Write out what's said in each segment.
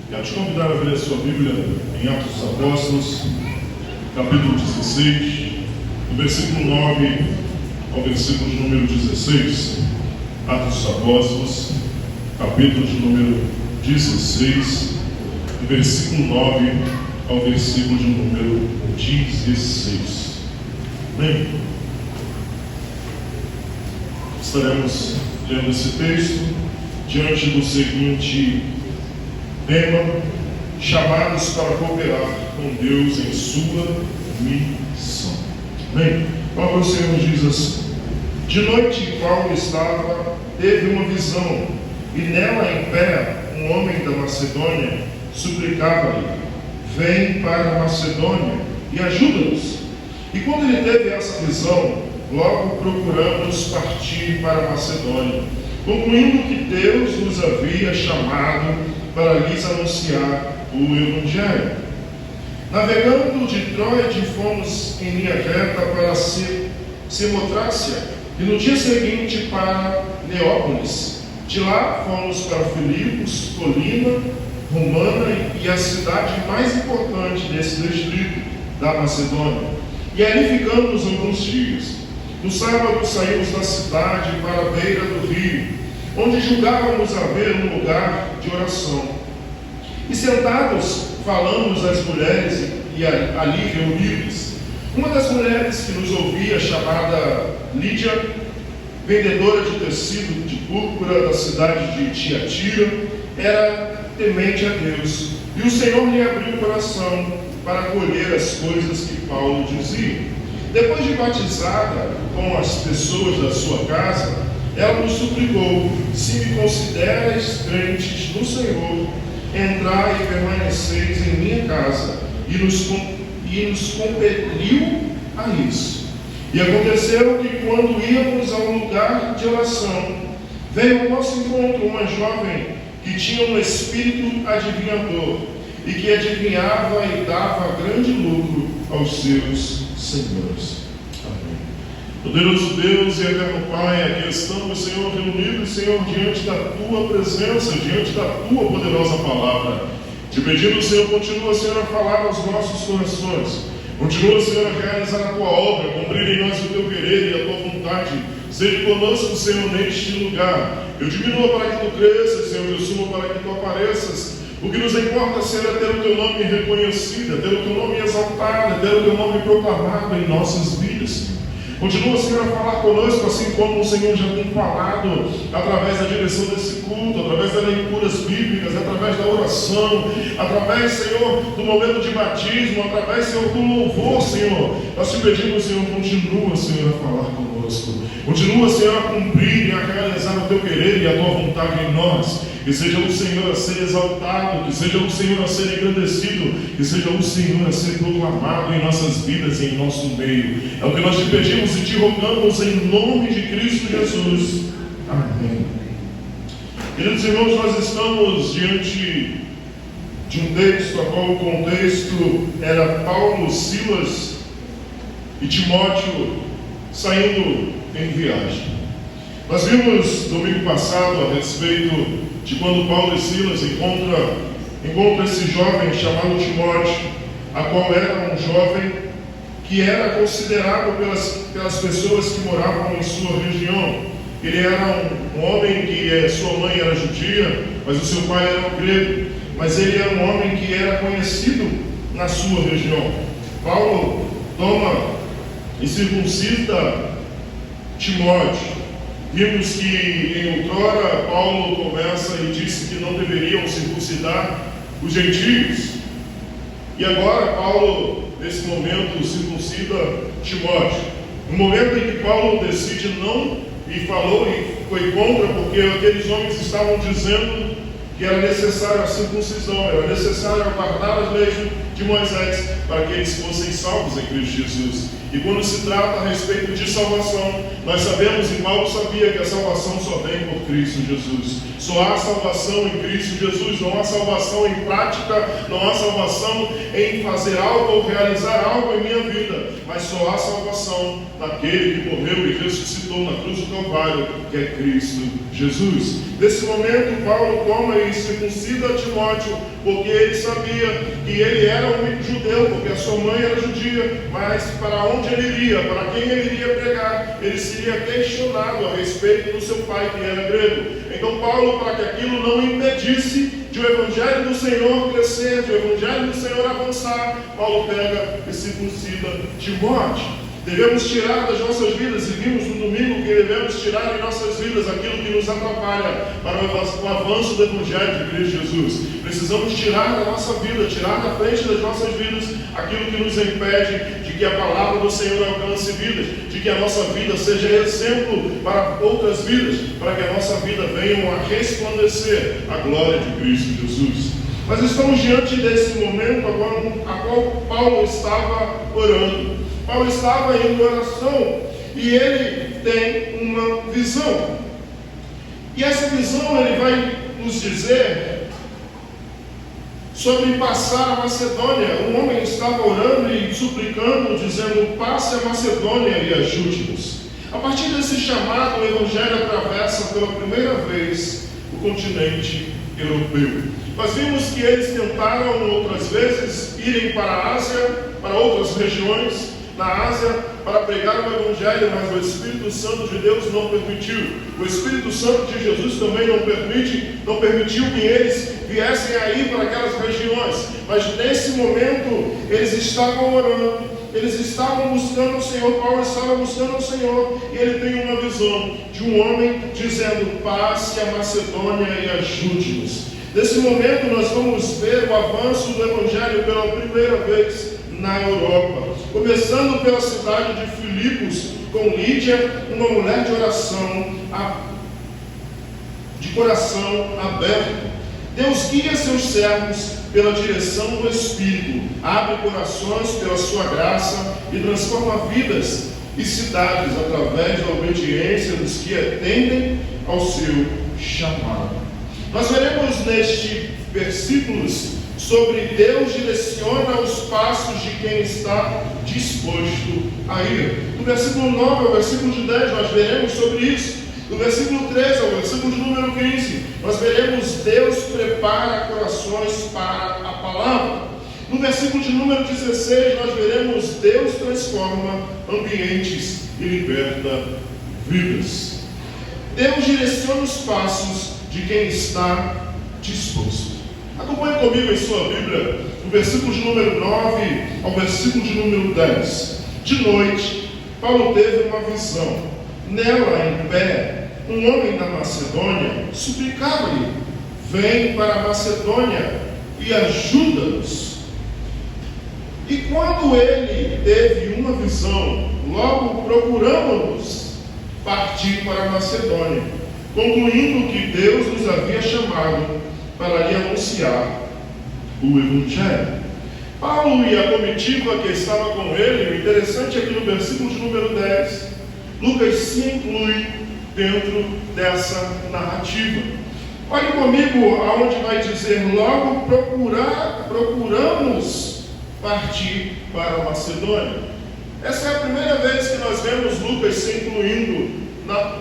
Quero te convidar a abrir a sua Bíblia em Atos dos Apóstolos, capítulo 16, do versículo 9 ao versículo de número 16. Atos dos Apóstolos, capítulo de número 16, do versículo 9 ao versículo de número 16. Bem, estaremos lendo esse texto diante do seguinte tema: chamados para cooperar com Deus em sua missão. Bem, a palavra do Senhor diz assim: de noite Paulo teve uma visão, e nela em pé um homem da Macedônia suplicava-lhe: vem para a Macedônia e ajuda-nos. E quando ele teve essa visão, logo procuramos partir para a Macedônia, concluindo que Deus nos havia chamado para lhes anunciar o Evangelho. Navegando de Troade, fomos em linha reta para Samotrácia, e no dia seguinte para Neópolis. De lá fomos para Filipos, Colina Romana e a cidade mais importante desse distrito da Macedônia. E ali ficamos alguns dias. No sábado saímos da cidade para a beira do rio, onde julgávamos haver um lugar de oração. E sentados, falamos às mulheres e ali reunidas. Uma das mulheres que nos ouvia, chamada Lídia, vendedora de tecido de púrpura da cidade de Tiatira, era temente a Deus. E o Senhor lhe abriu o coração para acolher as coisas que Paulo dizia. Depois de batizada com as pessoas da sua casa, ela nos suplicou: se me considerais crentes no Senhor, entrai e permaneceis em minha casa, e nos compeliu a isso. E aconteceu que, quando íamos a um lugar de oração, veio ao nosso encontro uma jovem que tinha um espírito adivinhador, e que adivinhava e dava grande lucro aos seus senhores. Amém. Poderoso Deus e eterno Pai, aqui estamos, Senhor, reunidos, Senhor, diante da Tua presença, diante da Tua poderosa palavra. Te pedindo, Senhor, continua, Senhor, a falar aos nossos corações. Continua, Senhor, a realizar a Tua obra, cumprir em nós o Teu querer e a Tua vontade. Seja conosco, Senhor, neste lugar. Eu diminua para que Tu cresças, Senhor, eu sumo para que Tu apareças. O que nos importa, Senhor, é ter o Teu nome reconhecido, é ter o Teu nome exaltado, é ter o Teu nome proclamado em nossas vidas. Continua, Senhor, a falar conosco, assim como o Senhor já tem falado, através da direção desse culto, através das leituras bíblicas, através da oração, através, Senhor, do momento de batismo, através, Senhor, do louvor, Senhor. Nós te pedimos, Senhor, continua, Senhor, a falar conosco. Continua, Senhor, a cumprir e a realizar o Teu querer e a Tua vontade em nós. Que seja o Senhor a ser exaltado, que seja o Senhor a ser engrandecido, que seja o Senhor a ser proclamado em nossas vidas e em nosso meio. É o que nós te pedimos e te rogamos em nome de Cristo Jesus. Amém. Queridos irmãos, nós estamos diante de um texto, a qual o contexto era Paulo, Silas e Timóteo saindo em viagem. Nós vimos domingo passado a respeito de quando Paulo e Silas encontram esse jovem chamado Timóteo, a qual era um jovem que era considerado pelas pessoas que moravam em sua região. Ele era um homem que sua mãe era judia, mas o seu pai era um grego. Mas ele era um homem que era conhecido na sua região. Paulo toma e circuncida Timóteo. Vimos que em outrora Paulo começa e disse que não deveriam circuncidar os gentios. E agora Paulo, nesse momento, circuncida Timóteo. No momento em que Paulo decide não, e falou e foi contra, porque aqueles homens estavam dizendo que era necessário a circuncisão, era necessário guardar as leis de Moisés para que eles fossem salvos em Cristo Jesus. E quando se trata a respeito de salvação, nós sabemos, e Paulo sabia, que a salvação só vem por Cristo Jesus. Só há salvação em Cristo Jesus, não há salvação em prática, não há salvação em fazer algo ou realizar algo em minha vida, mas só há salvação naquele que morreu e ressuscitou na cruz do Calvário, que é Cristo Jesus. Nesse momento, Paulo toma e circuncida Timóteo, porque ele sabia que ele era um judeu, porque a sua mãe era judia, mas para onde ele iria, para quem ele iria pregar, ele seria questionado a respeito do seu pai, que era grego. Então Paulo, para que aquilo não impedisse de o Evangelho do Senhor crescer, de o Evangelho do Senhor avançar, Paulo pega e circuncida Timóteo. Devemos tirar das nossas vidas, e vimos no domingo que devemos tirar em nossas vidas aquilo que nos atrapalha para o avanço do Evangelho de Cristo Jesus. Precisamos tirar da nossa vida, tirar da frente das nossas vidas aquilo que nos impede de que a palavra do Senhor alcance vidas, de que a nossa vida seja exemplo para outras vidas, para que a nossa vida venha a resplandecer a glória de Cristo Jesus. Mas estamos diante desse momento agora, a qual Paulo estava orando. Paulo estava em oração e ele tem uma visão. E essa visão ele vai nos dizer sobre passar a Macedônia. Um homem estava orando e suplicando, dizendo: passe a Macedônia e ajude-nos. A partir desse chamado, o Evangelho atravessa pela primeira vez o continente europeu. Nós vimos que eles tentaram outras vezes irem para a Ásia, para outras regiões na Ásia, para pregar o Evangelho, mas o Espírito Santo de Deus não permitiu. O Espírito Santo de Jesus também não permitiu que eles viessem aí para aquelas regiões. Mas nesse momento, eles estavam orando, eles estavam buscando o Senhor. Paulo estava buscando o Senhor, e ele tem uma visão de um homem dizendo: passe a Macedônia e ajude-nos. Nesse momento, nós vamos ver o avanço do Evangelho pela primeira vez na Europa, começando pela cidade de Filipos, com Lídia, uma mulher de oração, de coração aberto. Deus guia seus servos pela direção do Espírito, abre corações pela sua graça e transforma vidas e cidades através da obediência dos que atendem ao seu chamado. Nós veremos nestes versículos sobre Deus direciona os passos de quem está disposto a ir. Do versículo 9 ao versículo de 10 nós veremos sobre isso. Do versículo 13 ao versículo de número 15 nós veremos Deus prepara corações para a palavra. No versículo de número 16 nós veremos Deus transforma ambientes e liberta vidas. Deus direciona os passos de quem está disposto. Acompanhe comigo em sua Bíblia, do versículo de número 9 ao versículo de número 10. De noite, Paulo teve uma visão. Nela, em pé, um homem da Macedônia suplicava-lhe: vem para a Macedônia e ajuda-nos. E quando ele teve uma visão, logo procuramos partir para a Macedônia, concluindo que Deus nos havia chamado para lhe anunciar o Evangelho. Paulo e a comitiva que estava com ele, o interessante é que no versículo de número 10, Lucas se inclui dentro dessa narrativa. Olhe comigo aonde vai dizer: logo procuramos partir para a Macedônia. Essa é a primeira vez que nós vemos Lucas se incluindo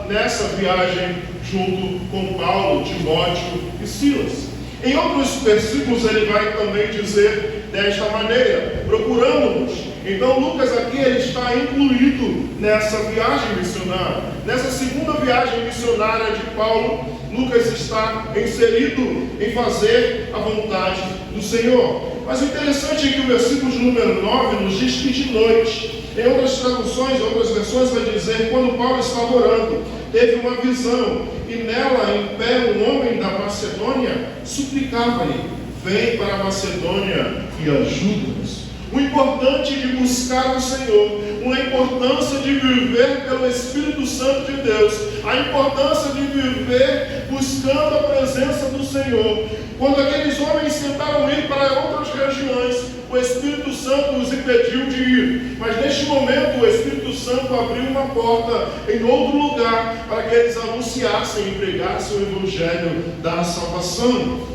nessa viagem junto com Paulo, Timóteo e Silas. Em outros versículos ele vai também dizer desta maneira: procuramos-nos. Então Lucas aqui ele está incluído nessa viagem missionária. Nessa segunda viagem missionária de Paulo, Lucas está inserido em fazer a vontade do Senhor. Mas o interessante é que o versículo de número 9 nos diz que de noite. Em outras traduções, outras versões vai dizer: quando Paulo estava orando, teve uma visão, e nela, em pé, um homem da Macedônia suplicava-lhe: vem para a Macedônia e ajuda-nos. O importante de buscar o Senhor, a importância de viver pelo Espírito Santo de Deus, a importância de viver buscando a presença do Senhor. Quando aqueles homens tentaram ir para outras regiões, o o Espírito Santo os impediu de ir. Mas neste momento o Espírito Santo abriu uma porta em outro lugar para que eles anunciassem e pregassem o Evangelho da salvação.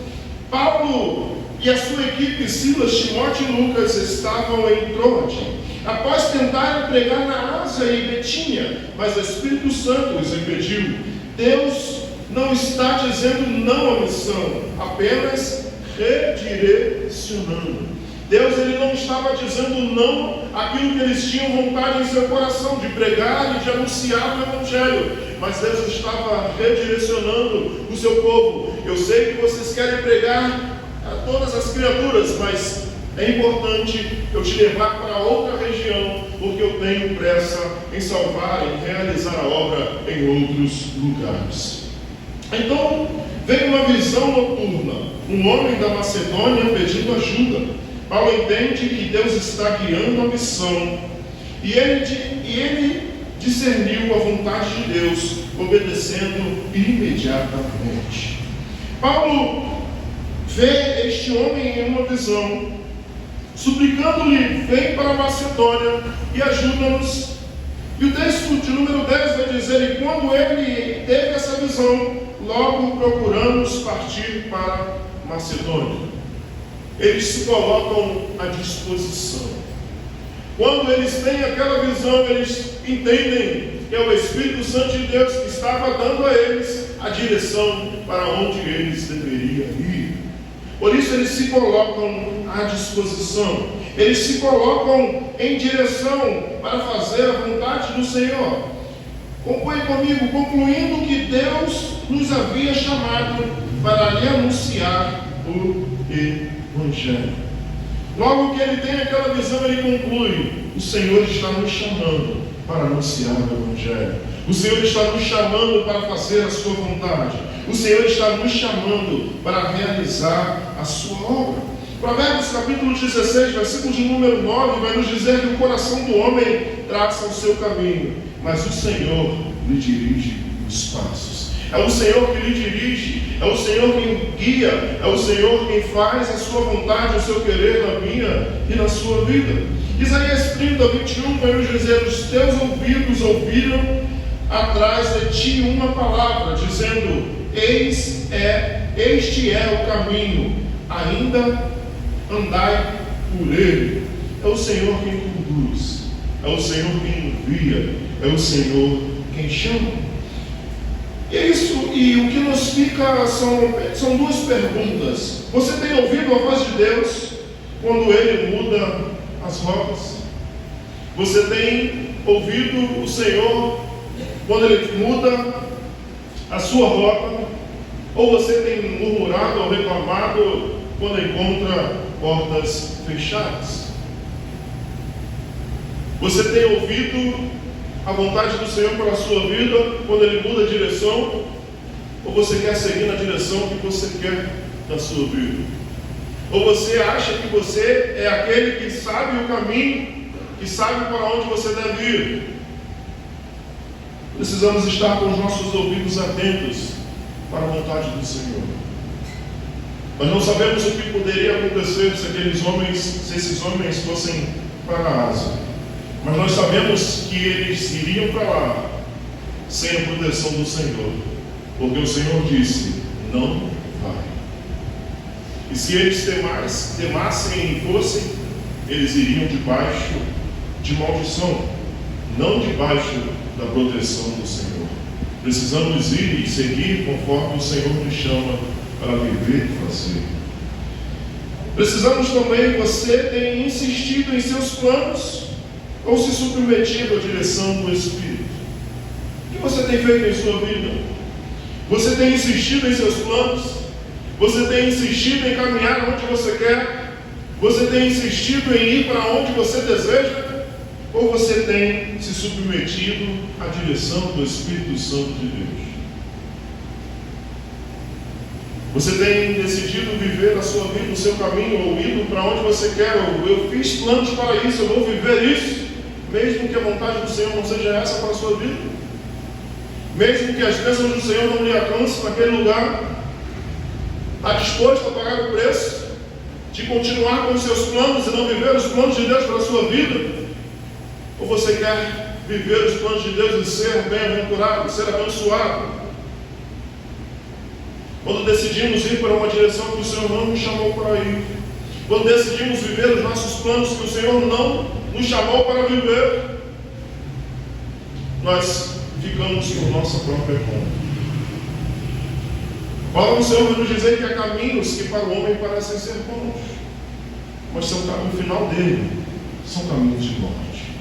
Paulo e a sua equipe, Silas, Timóteo e Lucas, estavam em Troade, após tentarem pregar na Ásia e Betínia, mas o Espírito Santo os impediu. Deus não está dizendo não à missão, apenas redirecionando. Deus ele não estava dizendo não àquilo que eles tinham vontade em seu coração, de pregar e de anunciar o Evangelho, mas Deus estava redirecionando o seu povo. Eu sei que vocês querem pregar a todas as criaturas, mas é importante eu te levar para outra região, porque eu tenho pressa em salvar, em realizar a obra em outros lugares. Então, veio uma visão noturna, um homem da Macedônia pedindo ajuda. Paulo entende que Deus está guiando a missão, e ele discerniu a vontade de Deus, obedecendo imediatamente. Paulo vê este homem em uma visão, suplicando-lhe: vem para a Macedônia e ajuda-nos. E o texto de número 10 vai dizer: e quando ele teve essa visão, logo procuramos partir para Macedônia. Eles se colocam à disposição. Quando eles têm aquela visão, eles entendem que é o Espírito Santo de Deus que estava dando a eles a direção para onde eles deveriam ir. Por isso eles se colocam à disposição. Eles se colocam em direção para fazer a vontade do Senhor. Conclui comigo, concluindo que Deus nos havia chamado para lhe anunciar o Evangelho. Logo que ele tem aquela visão, ele conclui: o Senhor está nos chamando para anunciar o Evangelho. O Senhor está nos chamando para fazer a sua vontade. O Senhor está nos chamando para realizar a sua obra. Provérbios capítulo 16, versículo de número 9, vai nos dizer que o coração do homem traça o seu caminho, mas o Senhor lhe dirige os passos. É o Senhor que lhe dirige, é o Senhor quem guia, é o Senhor quem faz a sua vontade, o seu querer na minha e na sua vida. Isaías 30, 21 vai nos dizer: os teus ouvidos ouviram atrás de ti uma palavra, dizendo: este é o caminho, ainda andai por ele. É o Senhor quem conduz, é o Senhor quem envia, é o Senhor quem chama. E é isso, e o que nos fica são duas perguntas. Você tem ouvido a voz de Deus quando Ele muda as rotas? Você tem ouvido o Senhor quando Ele muda a sua rota? Ou você tem murmurado ou reclamado quando encontra portas fechadas? Você tem ouvido a vontade do Senhor para a sua vida quando Ele muda a direção? Ou você quer seguir na direção que você quer da sua vida? Ou você acha que você é aquele que sabe o caminho, que sabe para onde você deve ir? Precisamos estar com os nossos ouvidos atentos para a vontade do Senhor. Nós não sabemos o que poderia acontecer se esses homens fossem para a Ásia. Mas nós sabemos que eles iriam para lá sem a proteção do Senhor, porque o Senhor disse: não vai. E se eles temassem e fossem, eles iriam debaixo de maldição, não debaixo da proteção do Senhor. Precisamos ir e seguir conforme o Senhor nos chama para viver e fazer. Precisamos também, você tem insistido em seus planos ou se submetido à direção do Espírito? O que você tem feito em sua vida? Você tem insistido em seus planos? Você tem insistido em caminhar onde você quer? Você tem insistido em ir para onde você deseja? Ou você tem se submetido à direção do Espírito Santo de Deus? Você tem decidido viver a sua vida, o seu caminho, ou indo para onde você quer? Ou eu fiz planos para isso, eu vou viver isso, mesmo que a vontade do Senhor não seja essa para a sua vida? Mesmo que as bênçãos do Senhor não lhe alcancem naquele lugar? Está disposto a pagar o preço de continuar continuar com os seus planos e não viver os planos de Deus para a sua vida? Ou você quer viver os planos de Deus e ser bem-aventurado, ser abençoado? Quando decidimos ir para uma direção que o Senhor não nos chamou para ir, quando decidimos viver os nossos planos que o Senhor não nos chamou para viver, nós ficamos por nossa própria conta. O Senhor vai nos dizer que há caminhos que para o homem parecem ser bons, mas o final dele são caminhos de morte.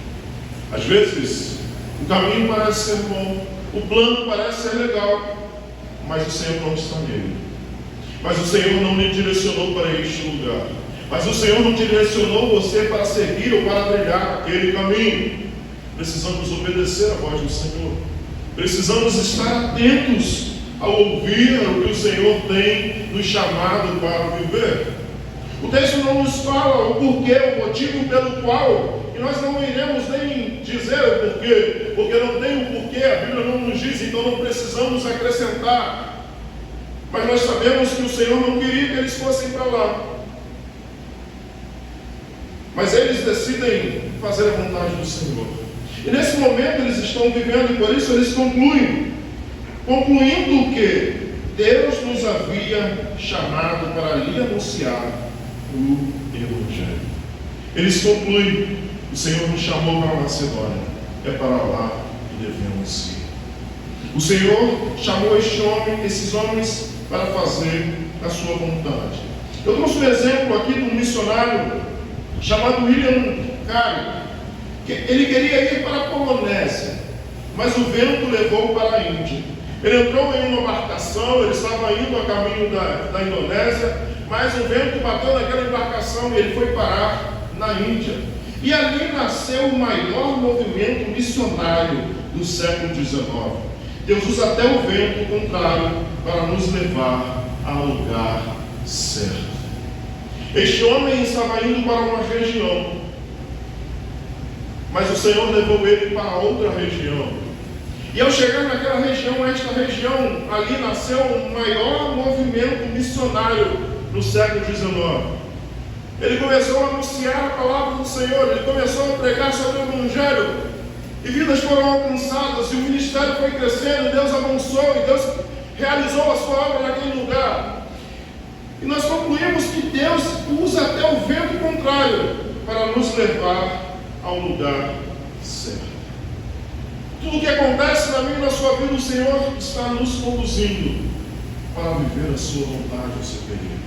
Às vezes, o caminho parece ser bom, o plano parece ser legal, mas o Senhor não está nele. Mas o Senhor não lhe direcionou para este lugar. Mas o Senhor não direcionou você para seguir ou para trilhar aquele caminho. Precisamos obedecer a voz do Senhor. Precisamos estar atentos ao ouvir o que o Senhor tem nos chamado para viver. O texto não nos fala o porquê, o motivo pelo qual, e nós não iremos nem dizer o porquê, porque não tem o porquê, a Bíblia não nos diz, então não precisamos acrescentar. Mas nós sabemos que o Senhor não queria que eles fossem para lá. Mas eles decidem fazer a vontade do Senhor. E nesse momento eles estão vivendo, e por isso eles concluindo que Deus nos havia chamado para lhe anunciar o Evangelho. Eles concluem: o Senhor nos chamou para a Macedônia, é para lá que devemos ir. O Senhor chamou esses homens para fazer a sua vontade. Eu trouxe um exemplo aqui de um missionário chamado William Carey. Ele queria ir para a Polinésia, mas o vento levou para a Índia. Ele entrou em uma embarcação, ele estava indo a caminho da Indonésia, mas o vento bateu naquela embarcação e ele foi parar na Índia. E ali nasceu o maior movimento missionário do século XIX. Deus usa até o vento contrário para nos levar ao lugar certo. Este homem estava indo para uma região, mas o Senhor levou ele para outra região. E ao chegar naquela região, esta região, ali nasceu o maior movimento missionário no século XIX. Ele começou a anunciar a palavra do Senhor, ele começou a pregar sobre o Evangelho, e vidas foram alcançadas, e o ministério foi crescendo, Deus avançou, e Deus realizou a sua obra naquele lugar. E nós concluímos que Deus usa até o vento contrário para nos levar ao lugar certo. Tudo o que acontece na minha e na sua vida, o Senhor está nos conduzindo para viver a sua vontade, o seu querido.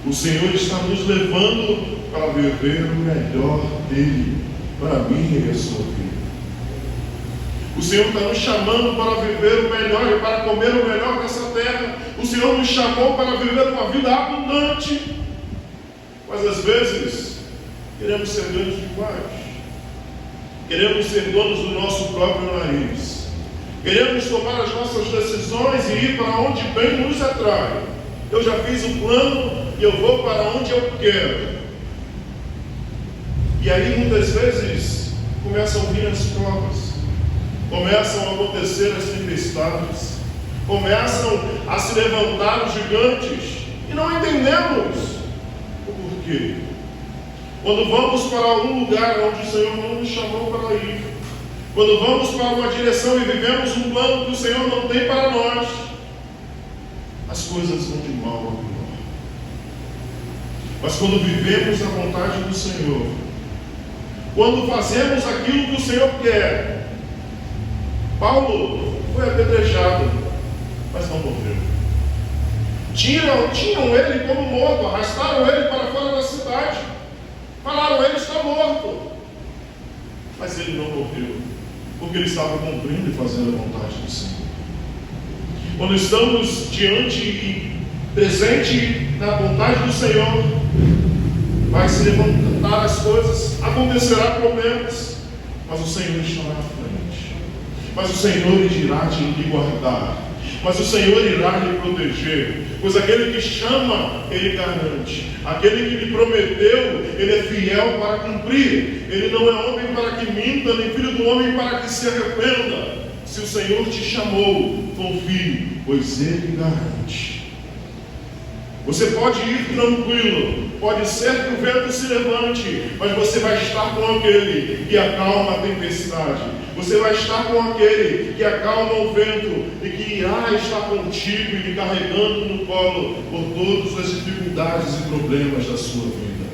O Senhor está nos levando para viver o melhor dele, para mim e a sua vida. O Senhor está nos chamando para viver o melhor e para comer o melhor dessa terra. O Senhor nos chamou para viver uma vida abundante. Mas às vezes queremos ser grandes demais. Queremos ser donos do nosso próprio nariz. Queremos tomar as nossas decisões e ir para onde bem nos atrai. Eu já fiz o plano e eu vou para onde eu quero. E aí muitas vezes começam a vir as provas, começam a acontecer as tempestades, começam a se levantar os gigantes e não entendemos o porquê. Quando vamos para um lugar onde o Senhor não nos chamou para ir, quando vamos para uma direção e vivemos um plano que o Senhor não tem para nós, as coisas vão de mal a pior. Mas quando vivemos a vontade do Senhor, quando fazemos aquilo que o Senhor quer, Paulo foi apedrejado, mas não morreu. Tinham ele como morto, arrastaram ele para fora da cidade. Falaram, ele está morto. Mas ele não morreu, porque ele estava cumprindo e fazendo a vontade do Senhor. Quando estamos diante e presente na vontade do Senhor, vai se levantar as coisas, acontecerá problemas, mas o Senhor estará à frente. Mas o Senhor irá te guardar. Mas o Senhor irá lhe proteger, pois aquele que chama, Ele garante. Aquele que lhe prometeu, Ele é fiel para cumprir. Ele não é homem para que minta, nem filho do homem para que se arrependa. Se o Senhor te chamou, confie, pois Ele garante. Você pode ir tranquilo, pode ser que o vento se levante, mas você vai estar com aquele que acalma a tempestade. Você vai estar com aquele que acalma o vento e que irá estar contigo e lhe carregando no colo por todas as dificuldades e problemas da sua vida.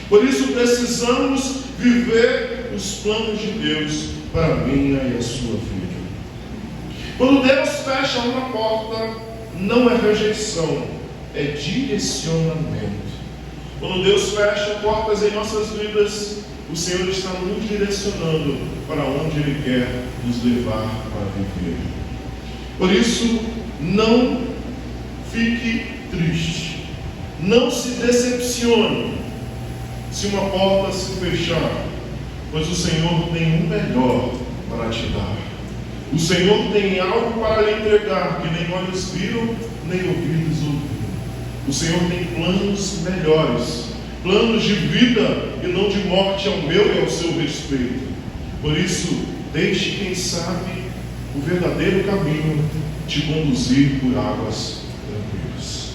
Por isso precisamos viver os planos de Deus para a minha e a sua vida. Quando Deus fecha uma porta, não é rejeição, é direcionamento. Quando Deus fecha portas em nossas vidas, o Senhor está nos direcionando para onde Ele quer nos levar para viver. Por isso, não fique triste, não se decepcione se uma porta se fechar, pois o Senhor tem um melhor para te dar. O Senhor tem algo para lhe entregar que nem olhos viram, nem ouvidos ouviram. O Senhor tem planos melhores, planos de vida e não de morte ao meu e ao seu respeito. Por isso, deixe quem sabe o verdadeiro caminho te conduzir por águas tranquilas.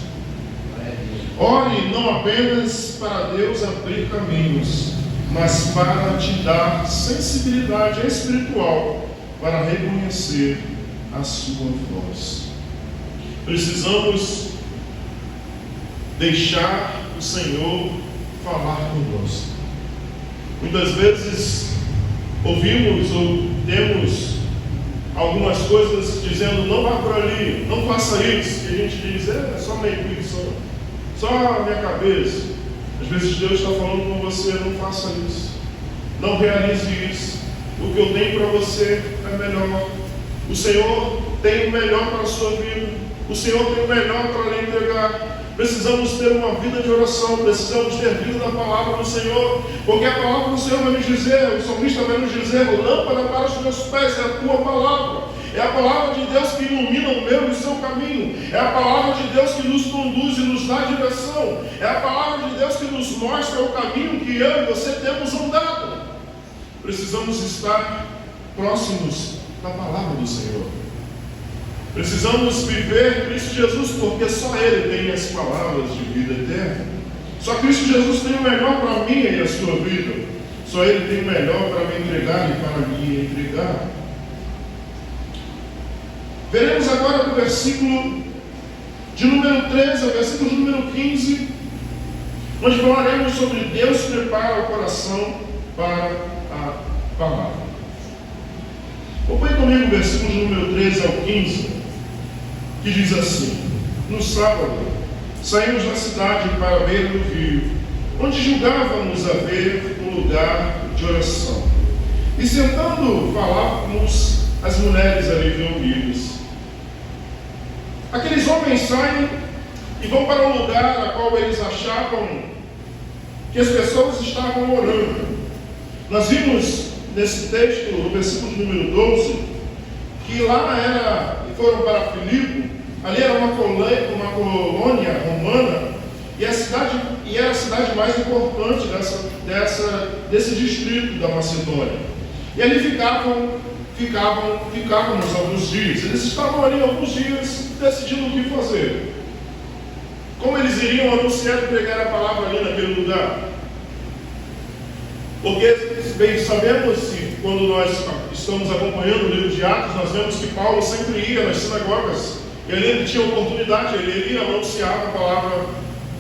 Ore não apenas para Deus abrir caminhos, mas para te dar sensibilidade espiritual para reconhecer a sua voz. Precisamos deixar o Senhor falar conosco. Muitas vezes ouvimos ou temos algumas coisas dizendo: não vá por ali, não faça isso, e a gente diz: é só minha intuição, só a minha cabeça. Às vezes Deus está falando com você: não faça isso, não realize isso, o que eu tenho para você é melhor. O Senhor tem o melhor para a sua vida, o Senhor tem o melhor para lhe entregar. Precisamos ter uma vida de oração, precisamos ter vida da palavra do Senhor, porque a palavra do Senhor vai nos dizer, o salmista vai nos dizer: lâmpada para os meus pés é a tua palavra. É a palavra de Deus que ilumina o meu e o seu caminho. É a palavra de Deus que nos conduz e nos dá direção. É a palavra de Deus que nos mostra o caminho que eu e você temos andado. Precisamos estar próximos da palavra do Senhor. Precisamos viver Cristo Jesus, porque só Ele tem as palavras de vida eterna. Só Cristo Jesus tem o melhor para a minha e a sua vida. Só Ele tem o melhor para me entregar e para me entregar. Veremos agora do versículo de número 13 ao versículo de número 15, onde falaremos sobre Deus prepara o coração para a palavra. Acompanhe comigo o versículo de número 13 ao 15, que diz assim: no sábado, saímos da cidade para a beira do rio, onde julgávamos haver um lugar de oração. E sentando, falávamos as mulheres ali reunidas. Aqueles homens saem e vão para um lugar a qual eles achavam que as pessoas estavam orando. Nós vimos nesse texto, no versículo número 12, que lá foram para Filipe. Ali era uma colônia romana e era a cidade mais importante desse distrito da Macedônia. E ali ficávamos alguns dias. Eles estavam ali alguns dias decidindo o que fazer. Como eles iriam anunciar e pregar a palavra ali naquele lugar? Porque, bem, sabemos que quando nós estamos acompanhando o livro de Atos, nós vemos que Paulo sempre ia nas sinagogas. E ali ele tinha oportunidade, ele ia anunciar a palavra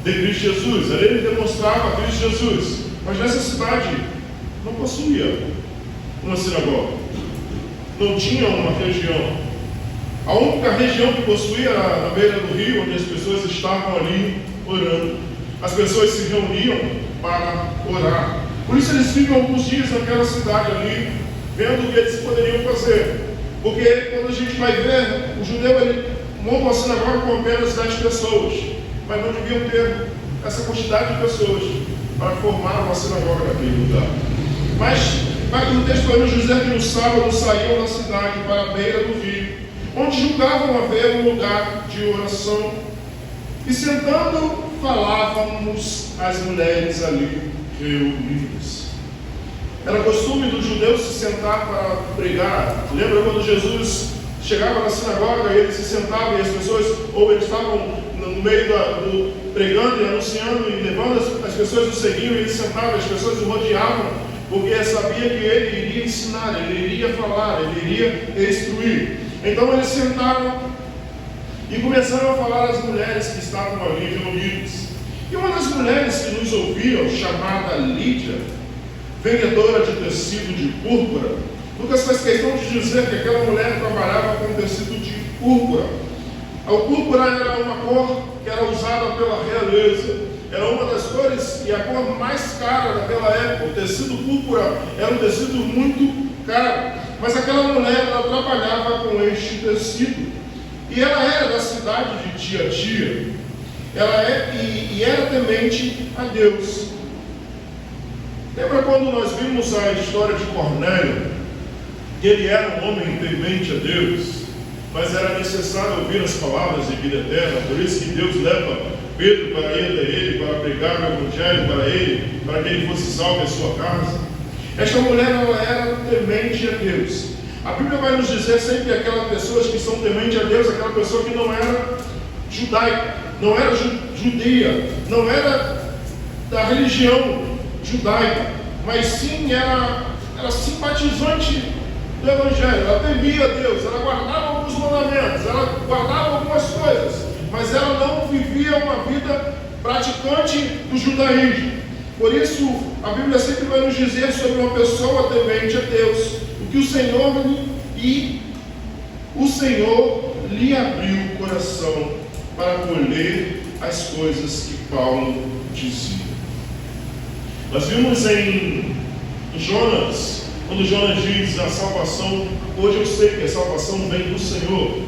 de Cristo Jesus. Ali ele demonstrava Cristo Jesus. Mas nessa cidade não possuía uma sinagoga. Não tinha uma região. A única região que possuía era na beira do rio, onde as pessoas estavam ali orando. As pessoas se reuniam para orar. Por isso eles ficam alguns dias naquela cidade ali, vendo o que eles poderiam fazer. Porque quando a gente vai ver, o judeu ele monta uma sinagoga com apenas 10 pessoas, mas não deviam ter essa quantidade de pessoas para formar uma sinagoga naquele lugar. Mas o texto vai nos dizer que no sábado saíam da cidade para a beira do rio, onde julgavam haver um lugar de oração, e sentando falávamos as mulheres ali reunidas. Era costume dos judeus se sentar para pregar. Lembra quando Jesus chegava na sinagoga e ele se sentava e as pessoas, ou eles estavam no meio pregando e anunciando e levando as pessoas o seguiam, e ele sentava, as pessoas o rodeavam, porque sabia que ele iria ensinar, ele iria falar, ele iria instruir. Então eles sentaram e começaram a falar às mulheres que estavam ali reunidas. E uma das mulheres que nos ouviam, chamada Lídia, vendedora de tecido de púrpura, Lucas faz questão de dizer que aquela mulher trabalhava com tecido de púrpura. A púrpura era uma cor que era usada pela realeza, era uma das cores e a cor mais cara daquela época. O tecido púrpura era um tecido muito caro, mas aquela mulher, ela trabalhava com este tecido, e ela era da cidade de Tiatira, e era temente a Deus. Lembra quando nós vimos a história de Cornélio, que ele era um homem temente a Deus, mas era necessário ouvir as palavras de vida eterna? Por isso que Deus leva Pedro para ir até ele, para pregar o evangelho para ele, para que ele fosse salvo em sua casa. Esta mulher, ela era temente a Deus. A Bíblia vai nos dizer sempre aquelas pessoas que são tementes a Deus, aquela pessoa que não era judaica, não era judia, não era da religião judaica, mas sim era simpatizante do Evangelho. Ela temia a Deus, ela guardava alguns mandamentos, ela guardava algumas coisas, mas ela não vivia uma vida praticante do judaísmo. Por isso, a Bíblia sempre vai nos dizer sobre uma pessoa temente a Deus, o que o Senhor lhe abriu o coração para acolher as coisas que Paulo dizia. Nós vimos em Jonas, quando Jonas diz a salvação, hoje eu sei que a salvação vem do Senhor.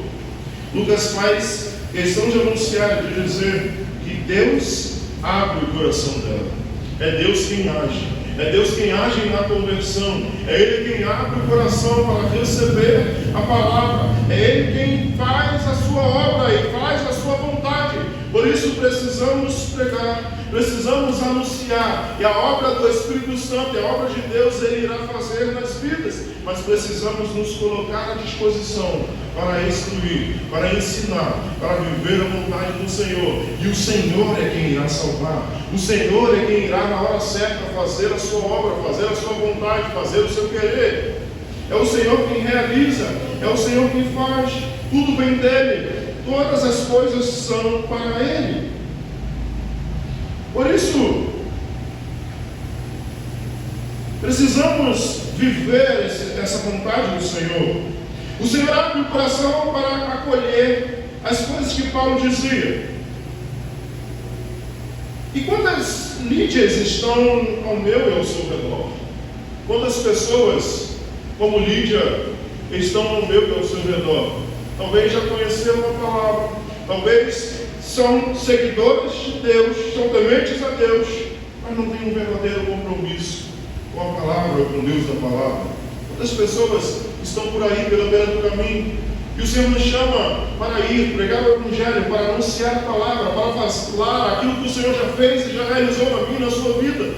Lucas faz questão de anunciar, de dizer que Deus abre o coração dela. É Deus quem age. É Deus quem age na conversão. É Ele quem abre o coração para receber a palavra. É Ele quem faz a sua obra e faz a sua vontade. Por isso precisamos pregar, precisamos anunciar. E a obra do Espírito Santo, a obra de Deus, Ele irá fazer nas vidas. Mas precisamos nos colocar à disposição para instruir, para ensinar, para viver a vontade do Senhor. E o Senhor é quem irá salvar. O Senhor é quem irá na hora certa fazer a sua obra, fazer a sua vontade, fazer o seu querer. É o Senhor quem realiza, é o Senhor quem faz. Tudo vem dEle. Todas as coisas são para Ele. Por isso, precisamos viver essa vontade do Senhor. O Senhor abre o coração para acolher as coisas que Paulo dizia. E quantas Lídias estão ao meu e ao seu redor? Quantas pessoas como Lídia estão ao meu e ao seu redor? Talvez já conheceram a palavra, talvez são seguidores de Deus, são tementes a Deus, mas não têm um verdadeiro compromisso com a palavra, com Deus da palavra. Quantas pessoas estão por aí pela beira do caminho, e o Senhor nos chama para ir, pregar o Evangelho, para anunciar a palavra, para falar aquilo que o Senhor já fez e já realizou na minha e na sua vida.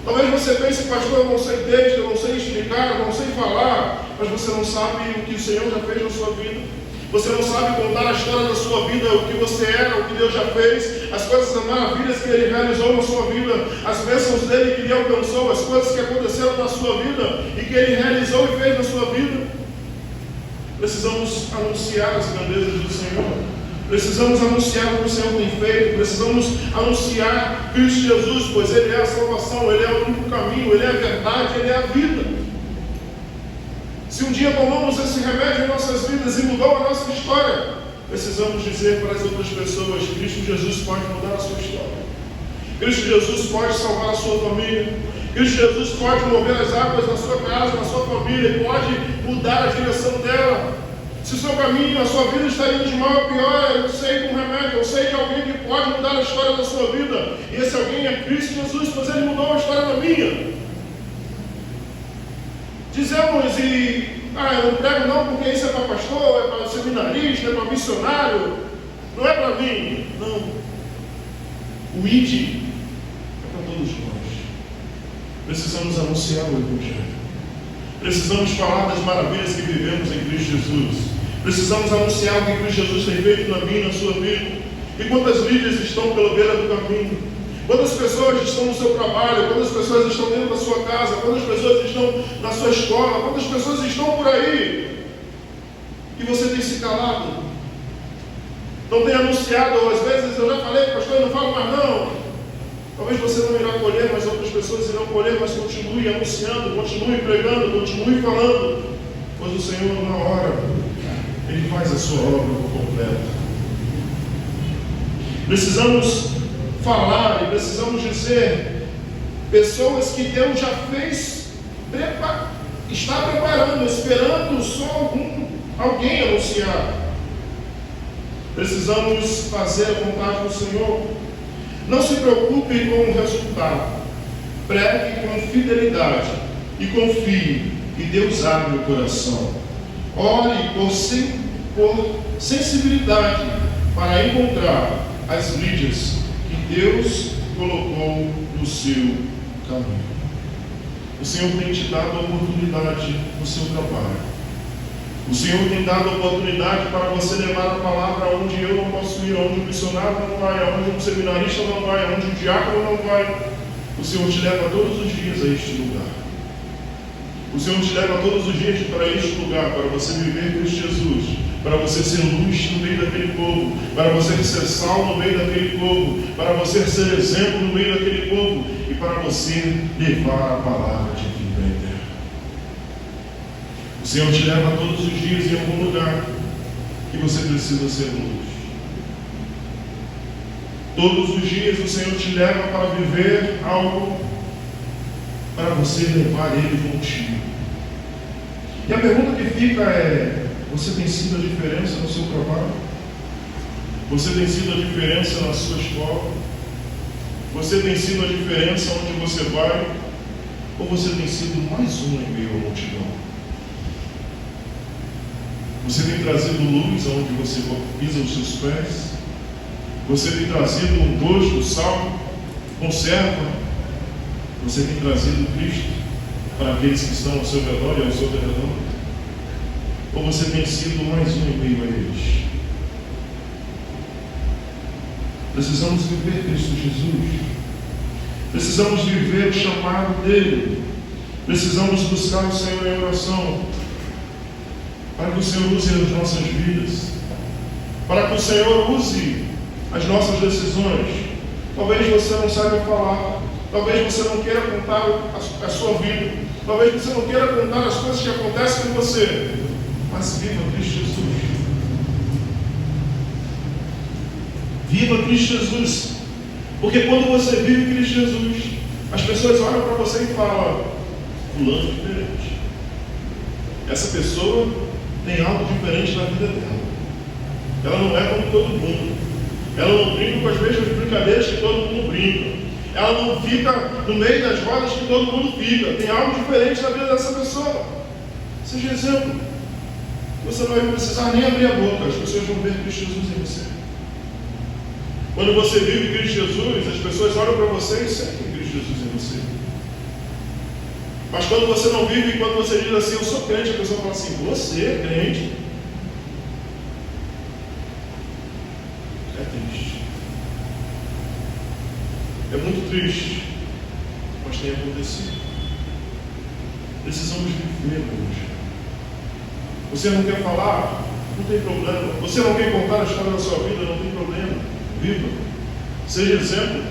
Talvez você pense, pastor, eu não sei texto, eu não sei explicar, eu não sei falar, mas você não sabe o que o Senhor já fez na sua vida. Você não sabe contar a história da sua vida, o que você era, o que Deus já fez, as coisas, as maravilhas que Ele realizou na sua vida, as bênçãos dEle que Ele alcançou, as coisas que aconteceram na sua vida e que Ele realizou e fez na sua vida. Precisamos anunciar as grandezas do Senhor. Precisamos anunciar o que o Senhor tem feito. Precisamos anunciar Cristo Jesus, pois Ele é a salvação, Ele é o único caminho, Ele é a verdade, Ele é a vida. Se um dia tomamos esse remédio em nossas vidas e mudou a nossa história, precisamos dizer para as outras pessoas: Cristo Jesus pode mudar a sua história. Cristo Jesus pode salvar a sua família. Cristo Jesus pode mover as águas na sua casa, na sua família, e pode mudar a direção dela. Se o seu caminho, a sua vida está indo de mal a pior, eu sei de um remédio, eu sei de alguém que pode mudar a história da sua vida. E esse alguém é Cristo Jesus, pois Ele mudou a história da minha. Dizemos eu não prego não porque isso é para pastor, é para seminarista, é para missionário, não é para mim. Não. O ID é para todos nós. Precisamos anunciar o Evangelho. Precisamos falar das maravilhas que vivemos em Cristo Jesus. Precisamos anunciar o que Cristo Jesus tem feito na minha e na sua vida. E quantas vidas estão pela beira do caminho? Quantas pessoas estão no seu trabalho? Quantas pessoas estão dentro da sua casa? Quantas pessoas estão na sua escola? Quantas pessoas estão por aí? E você tem se calado? Não tem anunciado? Às vezes eu já falei, pastor, eu não falo mais não. Talvez você não irá colher, mas outras pessoas irão colher, mas continue anunciando, continue pregando, continue falando. Pois o Senhor, na hora, Ele faz a sua obra por completo. Precisamos falar e precisamos dizer, pessoas que Deus já fez, está preparando, esperando só alguém anunciar. Precisamos fazer a vontade do Senhor. Não se preocupe com o resultado. Pregue com fidelidade e confie, e Deus abre o coração. Ore por sensibilidade para encontrar as vidas que Deus colocou no seu caminho. O Senhor tem te dado a oportunidade no seu trabalho. O Senhor tem dado a oportunidade para você levar a palavra onde eu não posso ir, onde o missionário não vai, onde o seminarista não vai, onde o diácono não vai. O Senhor te leva todos os dias a este lugar. O Senhor te leva todos os dias para este lugar, para você viver Cristo Jesus, para você ser luz no meio daquele povo, para você ser sal no meio daquele povo, para você ser exemplo no meio daquele povo e para você levar a palavra de vida eterna. O Senhor te leva todos os dias em algum lugar que você precisa ser luz. Todos os dias o Senhor te leva para viver algo para você levar Ele contigo. E a pergunta que fica é: você tem sido a diferença no seu trabalho? Você tem sido a diferença na sua escola? Você tem sido a diferença onde você vai? Ou você tem sido mais um em meio à multidão? Você tem trazido luz aonde você pisa os seus pés? Você tem trazido um gosto, sal, conserva? Você tem trazido Cristo para aqueles que estão ao seu redor e ao seu redor? Ou você tem sido mais um em meio a eles? Precisamos viver Cristo Jesus. Precisamos viver o chamado dele. Precisamos buscar o Senhor em oração, para que o Senhor use as nossas vidas, para que o Senhor use as nossas decisões. Talvez você não saiba falar, talvez você não queira contar a sua vida, talvez você não queira contar as coisas que acontecem com você, mas viva Cristo Jesus. Viva Cristo Jesus, porque quando você vive Cristo Jesus, as pessoas olham para você e falam: fulano diferente. Essa pessoa tem algo diferente na vida dela. Ela não é como todo mundo. Ela não brinca com as mesmas brincadeiras que todo mundo brinca. Ela não fica no meio das rodas que todo mundo fica. Tem algo diferente na vida dessa pessoa. Seja exemplo. Você não vai precisar nem abrir a boca. As pessoas vão ver Cristo Jesus em você. Quando você vive Cristo Jesus, as pessoas olham para você e sentem Cristo Jesus em você. Mas quando você não vive, quando você diz assim: eu sou crente, a pessoa fala assim: você é crente? É triste. É muito triste, mas tem acontecido. Precisamos viver hoje. Você não quer falar? Não tem problema. Você não quer contar a história da sua vida? Não tem problema. Viva. Seja exemplo.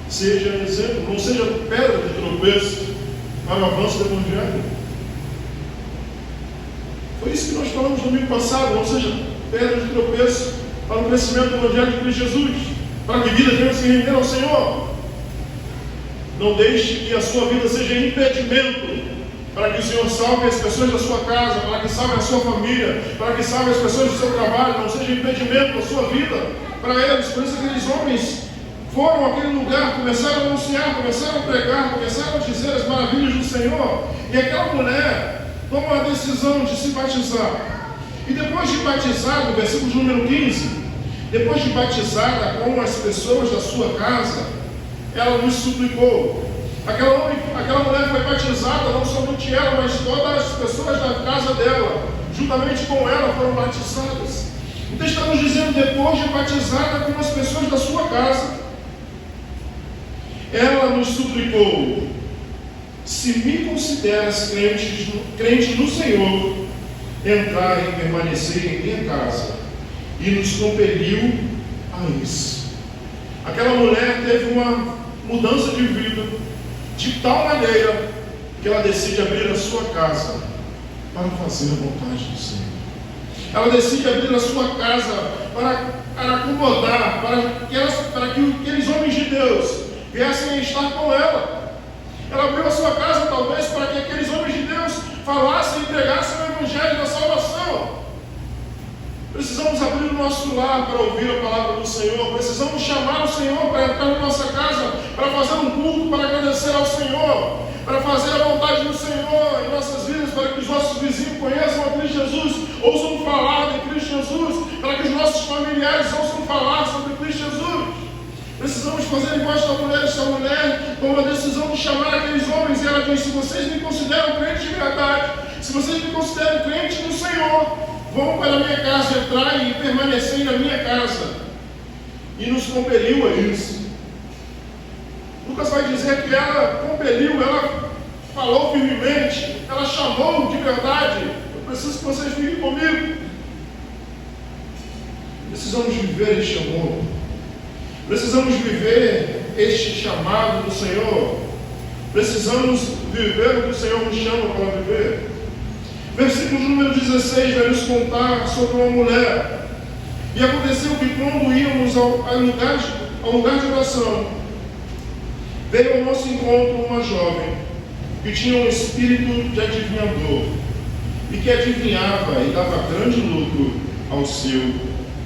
Seja exemplo. Não seja pedra de tropeço para o avanço do Evangelho. Foi isso que nós falamos no domingo passado. Não seja pedra de tropeço para o crescimento do Evangelho de Cristo Jesus, para que vidas venham se render ao Senhor. Não deixe que a sua vida seja impedimento para que o Senhor salve as pessoas da sua casa, para que salve a sua família, para que salve as pessoas do seu trabalho. Não seja impedimento da sua vida para eles. Por isso aqueles homens foram àquele lugar, começaram a anunciar, começaram a pregar, começaram a dizer as maravilhas do Senhor. E aquela mulher toma a decisão de se batizar. E depois de batizada, no versículo número 15, depois de batizada com as pessoas da sua casa, ela nos suplicou. Aquela mulher foi batizada, não somente ela, mas todas as pessoas da casa dela, juntamente com ela, foram batizadas. O texto está nos dizendo, depois de batizada com as pessoas da sua casa, ela nos suplicou: se me consideras crente no Senhor, entrar e permanecer em minha casa. E nos compeliu a isso. Aquela mulher teve uma mudança de vida de tal maneira que ela decide abrir a sua casa para fazer a vontade do Senhor. Ela decide abrir a sua casa para acomodar, para que aqueles homens de Deus viessem a estar com ela. Ela abriu a sua casa talvez para que aqueles homens de Deus falassem e pregassem o Evangelho da salvação. Precisamos abrir o nosso lar para ouvir a palavra do Senhor. Precisamos chamar o Senhor para entrar na nossa casa, para fazer um culto, para agradecer ao Senhor, para fazer a vontade do Senhor em nossas vidas, para que os nossos vizinhos conheçam a Cristo Jesus, ouçam falar de Cristo Jesus, para que os nossos familiares ouçam falar sobre Cristo Jesus. Precisamos fazer igual esta mulher com uma decisão de chamar aqueles homens, e ela diz: se vocês me consideram crente de verdade, se vocês me consideram crente do Senhor, vão para a minha casa, entrar e permanecer na minha casa. E nos compeliu a isso. Lucas vai dizer que ela compeliu, ela falou firmemente, ela chamou de verdade. Eu preciso que vocês fiquem comigo. Precisamos viver este amor. Precisamos viver este chamado do Senhor. Precisamos viver o que o Senhor nos chama para viver. Versículo número 16 vai nos contar sobre uma mulher. E aconteceu que quando íamos ao lugar de oração, veio ao nosso encontro uma jovem que tinha um espírito de adivinhador e que adivinhava e dava grande lucro ao seu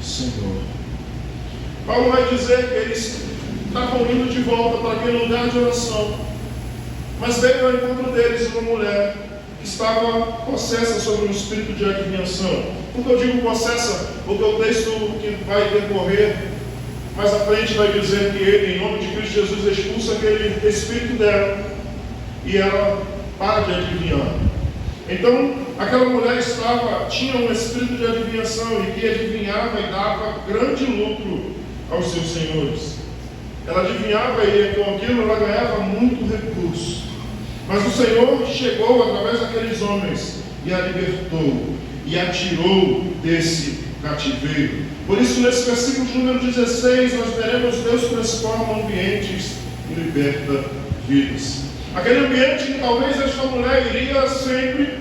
Senhor. Paulo vai dizer que eles estavam indo de volta para aquele lugar de oração, mas veio ao encontro deles uma mulher que estava possessa sobre um espírito de adivinhação. Por que eu digo possessa? Porque o texto que vai decorrer mais à frente vai dizer que ele, em nome de Cristo Jesus, expulsa aquele espírito dela e ela para de adivinhar. Então, aquela mulher tinha um espírito de adivinhação e que adivinhava e dava grande lucro aos seus senhores. Ela adivinhava e com aquilo ela ganhava muito recurso. Mas o Senhor chegou através daqueles homens e a libertou e a tirou desse cativeiro. Por isso, nesse versículo de número 16, nós veremos Deus transforma ambientes e liberta vidas. Aquele ambiente que talvez esta mulher iria sempre,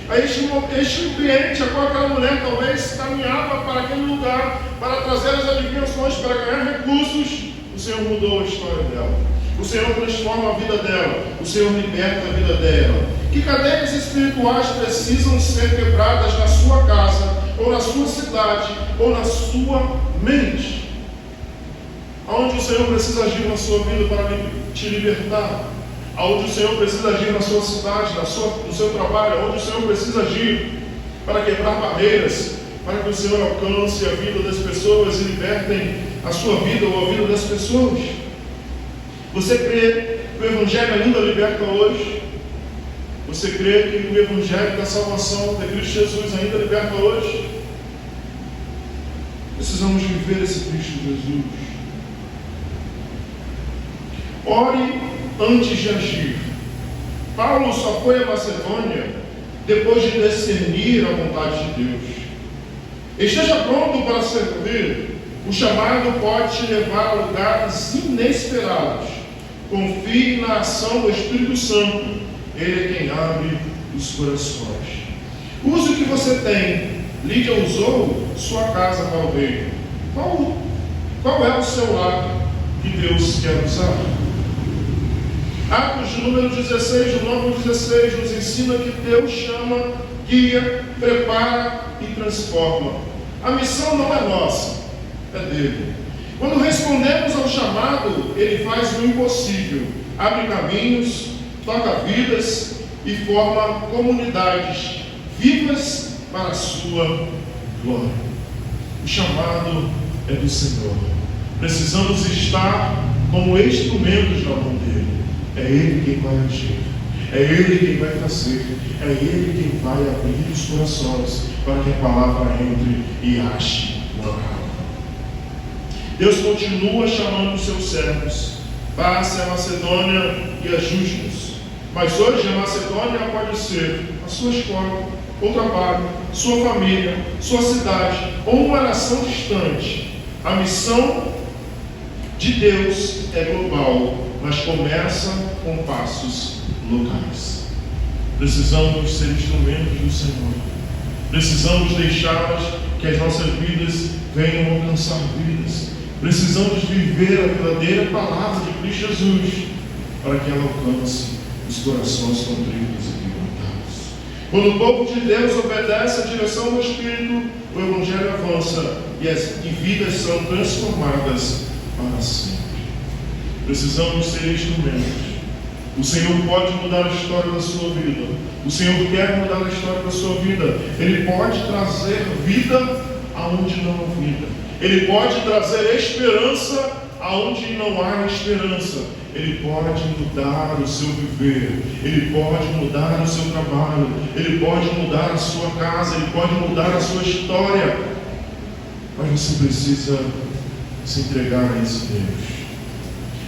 este ambiente a qual aquela mulher talvez caminhava para aquele lugar, para trazer as adivinhações, para ganhar recursos, o Senhor mudou a história dela. O Senhor transforma a vida dela, o Senhor liberta a vida dela. Que cadeias espirituais precisam ser quebradas na sua casa, ou na sua cidade, ou na sua mente? Aonde o Senhor precisa agir na sua vida para te libertar? Aonde o Senhor precisa agir na sua cidade, no seu trabalho? Aonde o Senhor precisa agir para quebrar barreiras, para que o Senhor alcance a vida das pessoas e libertem a sua vida ou a vida das pessoas? Você crê que o Evangelho ainda liberta hoje? Você crê que o Evangelho da salvação de Cristo Jesus ainda liberta hoje? Precisamos viver esse Cristo Jesus. Ore antes de agir. Paulo só foi a Macedônia depois de discernir a vontade de Deus. Esteja pronto para servir. O chamado pode te levar a lugares inesperados. Confie na ação do Espírito Santo. Ele é quem abre os corações. Use o que você tem. Lídia usou sua casa para o reino. Qual é o seu lar que Deus quer usar? Atos de número 16, do 9 ao 16, nos ensina que Deus chama, guia, prepara e transforma. A missão não é nossa, é dele. Quando respondemos ao chamado, ele faz o impossível, abre caminhos, toca vidas e forma comunidades vivas para a sua glória. O chamado é do Senhor. Precisamos estar como instrumentos na mão dele. É ele quem vai agir, é ele quem vai fazer, é ele quem vai abrir os corações para que a palavra entre e ache lá adorá-lo. Deus continua chamando os seus servos. Passe a Macedônia e ajude-nos. Mas hoje a Macedônia pode ser a sua escola, ou trabalho, sua família, sua cidade, ou uma nação distante. A missão de Deus é global, mas começa com passos locais. Precisamos ser instrumentos do Senhor. Precisamos deixar que as nossas vidas venham alcançar vidas. Precisamos viver a verdadeira palavra de Cristo Jesus para que ela alcance os corações contritos e quebrantados. Quando o povo de Deus obedece à direção do Espírito, o Evangelho avança e vidas são transformadas para sempre. Precisamos ser instrumentos. O Senhor pode mudar a história da sua vida. O Senhor quer mudar a história da sua vida. Ele pode trazer vida aonde não há vida. Ele pode trazer esperança aonde não há esperança. Ele pode mudar o seu viver. Ele pode mudar o seu trabalho. Ele pode mudar a sua casa. Ele pode mudar a sua história. Mas você precisa se entregar a esse Deus.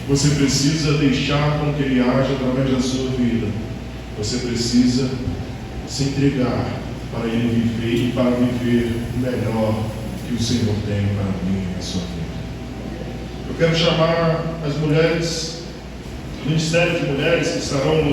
Você precisa deixar com que Ele age através da sua vida. Você precisa se entregar para Ele viver e para viver o melhor que o Senhor tem para mim e a sua vida. Eu quero chamar as mulheres, o Ministério de Mulheres que estarão no